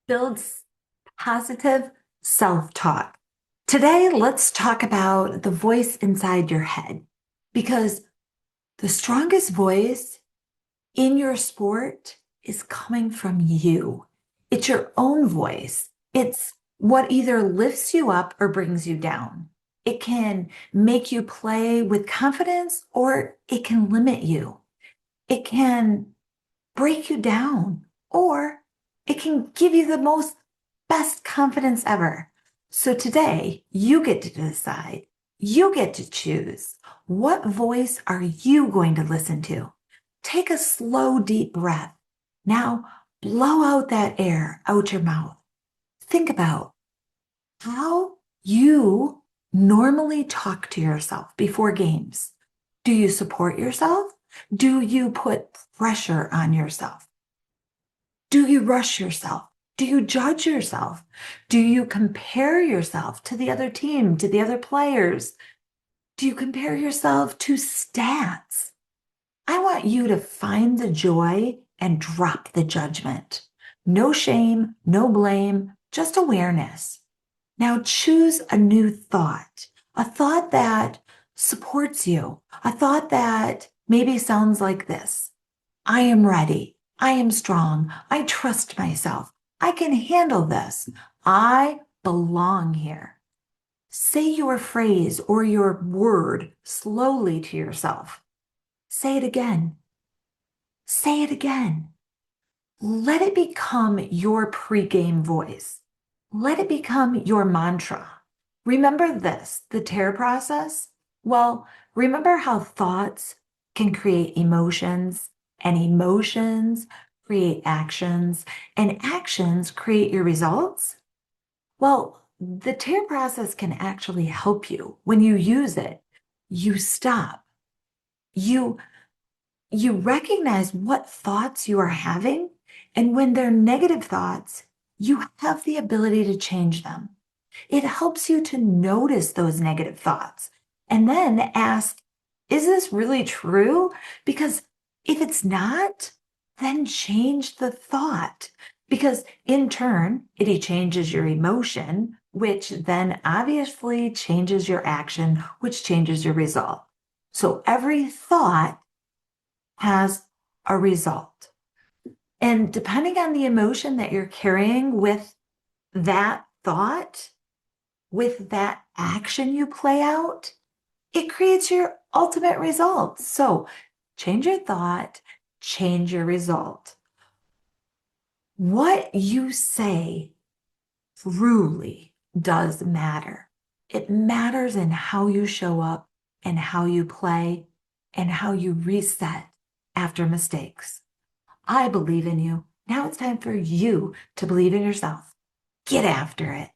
builds positive self-talk. Today, let's talk about the voice inside your head because the strongest voice in your sport is coming from you. It's your own voice. It's what either lifts you up or brings you down. It can make you play with confidence or it can limit you. It can break you down or it can give you the most best confidence ever. So today you get to decide, you get to choose what voice are you going to listen to. Take a slow, deep breath. Now blow out that air out your mouth. Think about how you normally talk to yourself before games. Do you support yourself? Do you put pressure on yourself? Do you rush yourself? Do you judge yourself? Do you compare yourself to the other team, to the other players? Do you compare yourself to stats? I want you to find the joy and drop the judgment. No shame, no blame, just awareness. Now choose a new thought, a thought that supports you, a thought that maybe sounds like this. I am ready. I am strong. I trust myself. I can handle this. I belong here. Say your phrase or your word slowly to yourself. Say it again. Say it again. Let it become your pregame voice. Let it become your mantra. Remember this, the tear process? Well, remember how thoughts can create emotions, and emotions create actions, and actions create your results? Well, the tear process can actually help you. When you use it, you stop. You you recognize what thoughts you are having, and when they're negative thoughts, you have the ability to change them. It helps you to notice those negative thoughts and then ask, is this really true? Because if it's not, then change the thought. Because in turn, it changes your emotion, which then obviously changes your action, which changes your result. So every thought has a result. And depending on the emotion that you're carrying with that thought, with that action you play out, it creates your ultimate result. So change your thought, change your result. What you say truly does matter. It matters in how you show up and how you play and how you reset after mistakes. I believe in you. Now it's time for you to believe in yourself. Get after it.